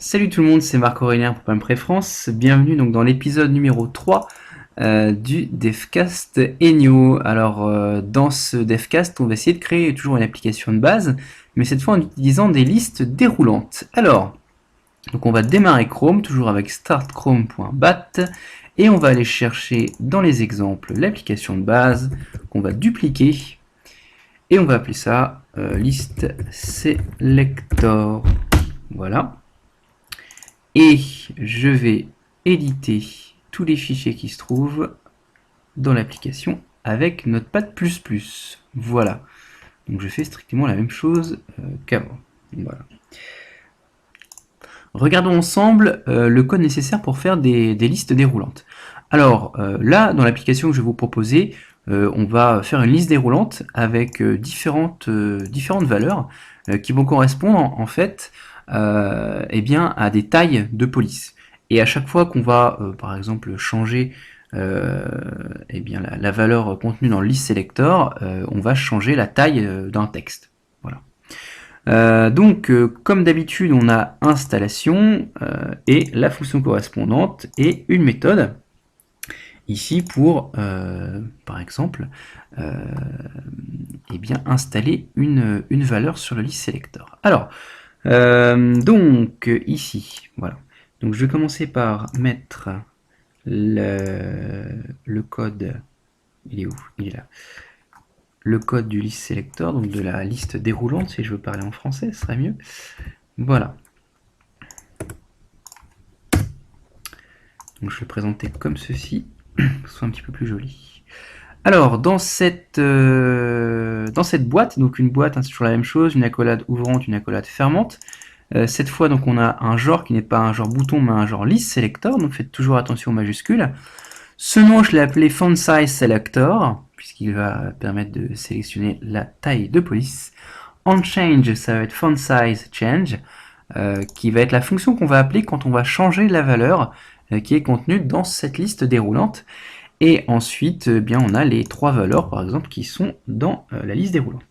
Salut tout le monde, c'est Marc-Aurélien pour Pampré France. Bienvenue donc dans l'épisode numéro 3 du Devcast Enio. Alors dans ce Devcast, on va essayer de créer toujours une application de base, mais cette fois en utilisant des listes déroulantes. Alors, donc on va démarrer Chrome, toujours avec startchrome.bat, et on va aller chercher dans les exemples l'application de base qu'on va dupliquer, et on va appeler ça liste selector. Voilà. Et je vais éditer tous les fichiers qui se trouvent dans l'application avec Notepad++. Voilà. Donc je fais strictement la même chose qu'avant. Voilà. Regardons ensemble le code nécessaire pour faire des listes déroulantes. Alors là, dans l'application que je vais vous proposer, on va faire une liste déroulante avec différentes valeurs qui vont correspondre en fait eh bien, à des tailles de police. Et à chaque fois qu'on va, par exemple, changer eh bien, la valeur contenue dans le list selector, on va changer la taille d'un texte. Voilà. Donc, comme d'habitude, on a installation et la fonction correspondante et une méthode. Ici pour, par exemple, eh bien, installer une valeur sur le list selector. Alors, donc ici, voilà. Donc je vais commencer par mettre le code. Il est où? Il est là. Le code du list selector, donc de la liste déroulante, si je veux parler en français, ce serait mieux. Voilà. Donc je vais le présenter comme ceci, que ce soit un petit peu plus joli. Alors, dans cette boîte, donc une boîte, hein, c'est toujours la même chose, une accolade ouvrante, une accolade fermante. Cette fois, donc, on a un genre qui n'est pas un genre bouton, mais un genre list selector, donc faites toujours attention aux majuscules. Ce nom, je l'ai appelé font size selector, puisqu'il va permettre de sélectionner la taille de police. En change, ça va être font size change, qui va être la fonction qu'on va appeler quand on va changer la valeur qui est contenue dans cette liste déroulante. Et ensuite, eh bien, on a les trois valeurs, par exemple, qui sont dans la liste déroulante.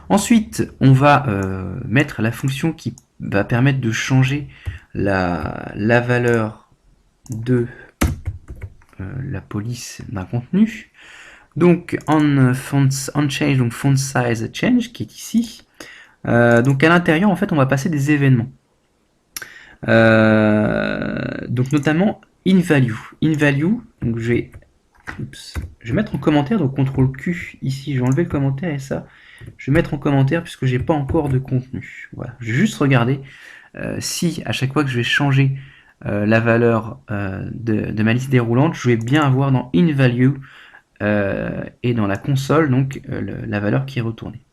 Ensuite, on va mettre la fonction qui va permettre de changer la valeur de la police d'un contenu. Donc, on change, donc font size change, qui est ici. Donc, à l'intérieur, en fait, on va passer des événements. Donc, notamment, in value. In value, donc je vais mettre en commentaire, donc CTRL Q ici, je vais enlever le commentaire et ça, je vais mettre en commentaire puisque j'ai pas encore de contenu. Voilà, je vais juste regarder si à chaque fois que je vais changer la valeur de ma liste déroulante, je vais bien avoir dans InValue et dans la console donc la valeur qui est retournée.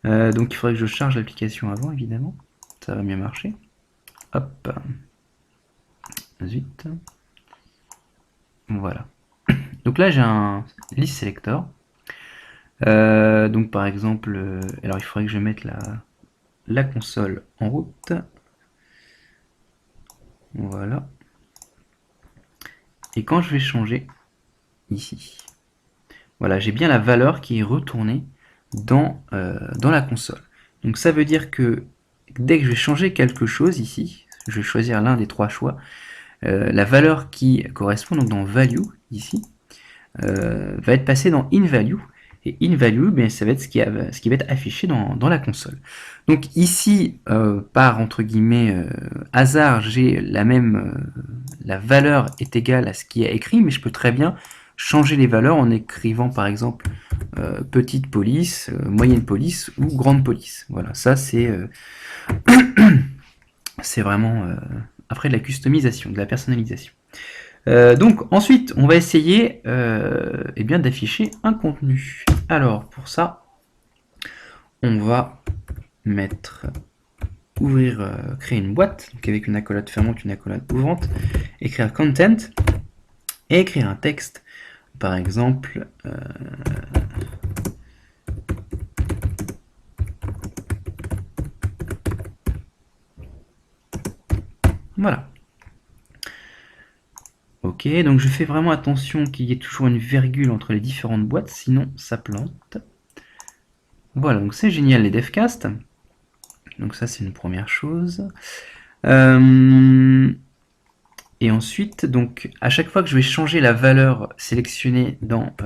Donc il faudrait que je charge l'application avant, évidemment, ça va mieux marcher. Hop, zut. Voilà. Donc là j'ai un list selector. Donc par exemple, alors il faudrait que je mette la console en route. Voilà. Et quand je vais changer ici, voilà, j'ai bien la valeur qui est retournée dans la console. Donc ça veut dire que dès que je vais changer quelque chose ici, je vais choisir l'un des trois choix, la valeur qui correspond donc dans value ici va être passée dans InValue. Et InValue, ben, ça va être ce qui va être affiché dans la console. Donc ici, par entre guillemets hasard, j'ai la valeur est égale à ce qui est écrit, mais je peux très bien changer les valeurs en écrivant par exemple petite police, moyenne police ou grande police. Voilà, ça c'est c'est vraiment après de la customisation, de la personnalisation. Donc ensuite, on va essayer eh bien d'afficher un contenu. Alors pour ça, on va mettre ouvrir, créer une boîte donc avec une accolade fermante, une accolade ouvrante, écrire content et écrire un texte. Par exemple, voilà. Ok, donc je fais vraiment attention qu'il y ait toujours une virgule entre les différentes boîtes, sinon ça plante. Voilà, donc c'est génial les devcasts. Donc ça c'est une première chose. Et ensuite, donc, à chaque fois que je vais changer la valeur sélectionnée dans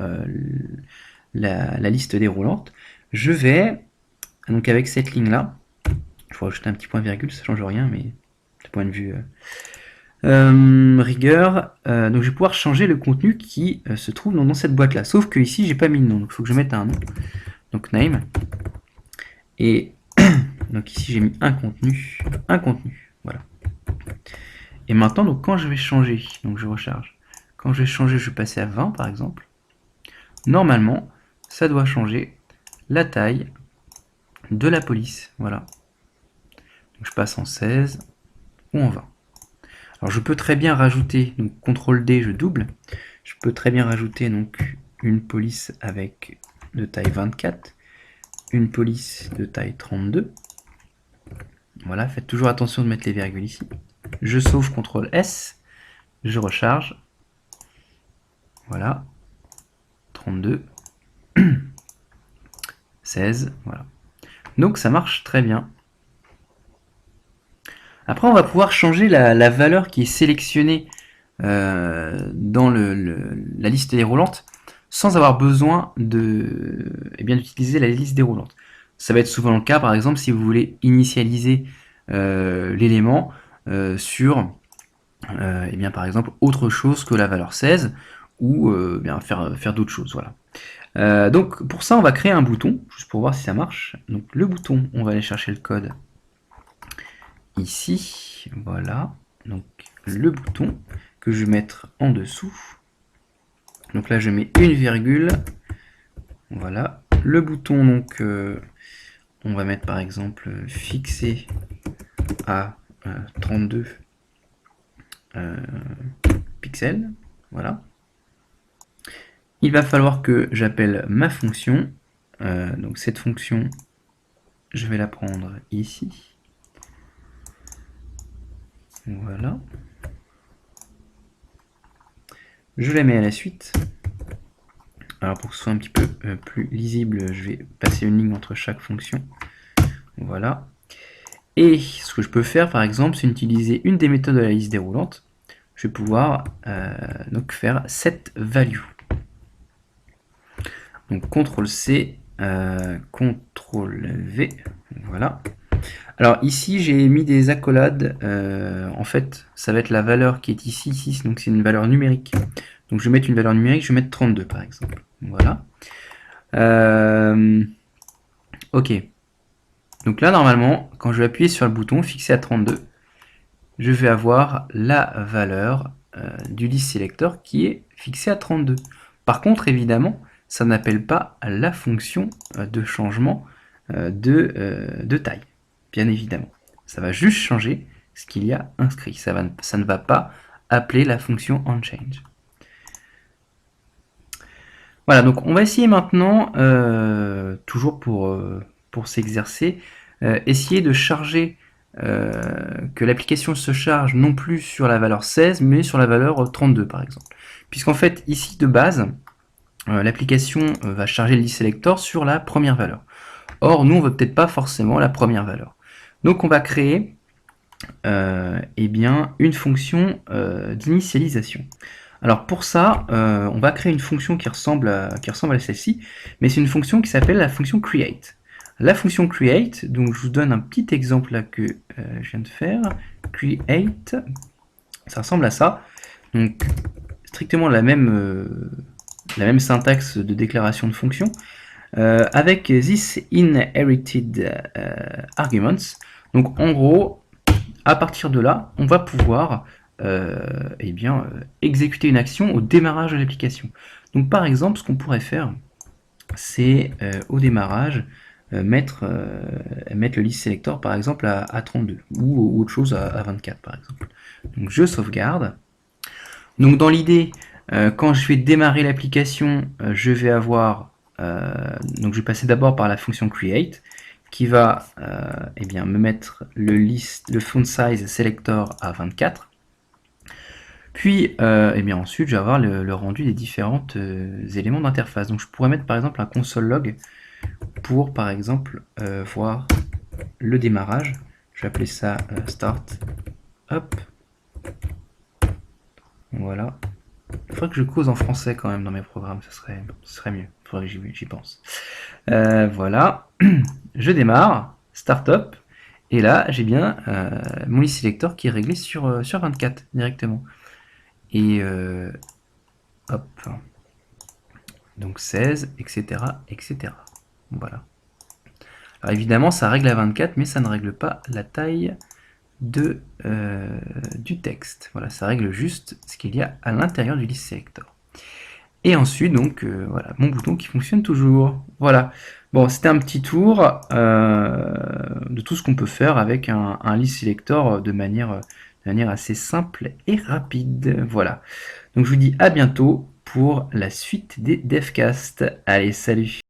la liste déroulante, je vais, donc avec cette ligne-là, il faut rajouter un petit point virgule, ça change rien, mais du point de vue rigueur, donc je vais pouvoir changer le contenu qui se trouve dans cette boîte-là. Sauf que ici, j'ai pas mis de nom, donc il faut que je mette un nom. Donc name. Et donc ici, j'ai mis un contenu, voilà. Et maintenant, donc quand je vais changer, donc je recharge. Quand je vais changer, je vais passer à 20 par exemple. Normalement, ça doit changer la taille de la police, voilà. Donc je passe en 16 ou en 20. Alors je peux très bien rajouter, donc CTRL D, je double. Je peux très bien rajouter donc une police avec de taille 24, une police de taille 32. Voilà, faites toujours attention de mettre les virgules ici. Je sauve, CTRL S, je recharge. Voilà, 32, 16, voilà. Donc ça marche très bien. Après, on va pouvoir changer la valeur qui est sélectionnée dans la liste déroulante sans avoir besoin d'utiliser la liste déroulante. Ça va être souvent le cas, par exemple, si vous voulez initialiser l'élément sur, par exemple, autre chose que la valeur 16 ou faire d'autres choses. Voilà. Donc, pour ça, on va créer un bouton, juste pour voir si ça marche. Donc, le bouton, on va aller chercher le code ici, voilà, donc le bouton que je vais mettre en dessous. Donc là je mets une virgule, voilà, le bouton donc on va mettre par exemple fixé à 32 pixels, voilà. Il va falloir que j'appelle ma fonction, donc cette fonction je vais la prendre ici. Voilà. Je la mets à la suite. Alors pour que ce soit un petit peu plus lisible, je vais passer une ligne entre chaque fonction. Voilà. Et ce que je peux faire par exemple, c'est utiliser une des méthodes de la liste déroulante. Je vais pouvoir donc faire set value. Donc CTRL C, CTRL V, voilà. Alors ici j'ai mis des accolades, en fait ça va être la valeur qui est ici, donc c'est une valeur numérique. Donc je vais mettre une valeur numérique, je vais mettre 32 par exemple. Voilà. Ok. Donc là normalement, quand je vais appuyer sur le bouton fixé à 32, je vais avoir la valeur du list selector qui est fixée à 32. Par contre évidemment, ça n'appelle pas la fonction de changement de taille. Bien évidemment. Ça va juste changer ce qu'il y a inscrit. Ça ne va pas appeler la fonction onChange. Voilà, donc on va essayer maintenant, toujours pour s'exercer, essayer de charger, que l'application se charge non plus sur la valeur 16, mais sur la valeur 32 par exemple. Puisqu'en fait, ici de base, l'application va charger le list selector sur la première valeur. Or, nous, on ne veut peut-être pas forcément la première valeur. Donc on va créer une fonction d'initialisation. Alors pour ça, on va créer une fonction qui ressemble à celle-ci, mais c'est une fonction qui s'appelle la fonction create. La fonction create, donc je vous donne un petit exemple là que je viens de faire. Create, ça ressemble à ça. Donc strictement la même syntaxe de déclaration de fonction. Avec this inherited arguments. Donc en gros, à partir de là, on va pouvoir exécuter une action au démarrage de l'application. Donc par exemple, ce qu'on pourrait faire, c'est au démarrage mettre le list selector par exemple à 32 ou autre chose à 24 par exemple. Donc je sauvegarde. Donc dans l'idée, quand je vais démarrer l'application, je vais avoir donc je vais passer d'abord par la fonction create qui va me mettre le font size selector à 24. Puis ensuite je vais avoir le rendu des différents éléments d'interface. Donc je pourrais mettre par exemple un console log pour par exemple voir le démarrage. Je vais appeler ça start. Hop. Voilà. Il faudrait que je cause en français quand même dans mes programmes, ce serait mieux. Il faudrait que j'y pense. Voilà. Je démarre. Start up. Et là, j'ai bien mon list selector qui est réglé sur 24 directement. Et hop. Donc 16, etc., etc. Voilà. Alors évidemment, ça règle à 24, mais ça ne règle pas la taille du texte. Voilà, ça règle juste ce qu'il y a à l'intérieur du list selector. Et ensuite, donc, voilà, mon bouton qui fonctionne toujours. Voilà. Bon, c'était un petit tour de tout ce qu'on peut faire avec un list selector de manière assez simple et rapide. Voilà. Donc, je vous dis à bientôt pour la suite des devcasts. Allez, salut!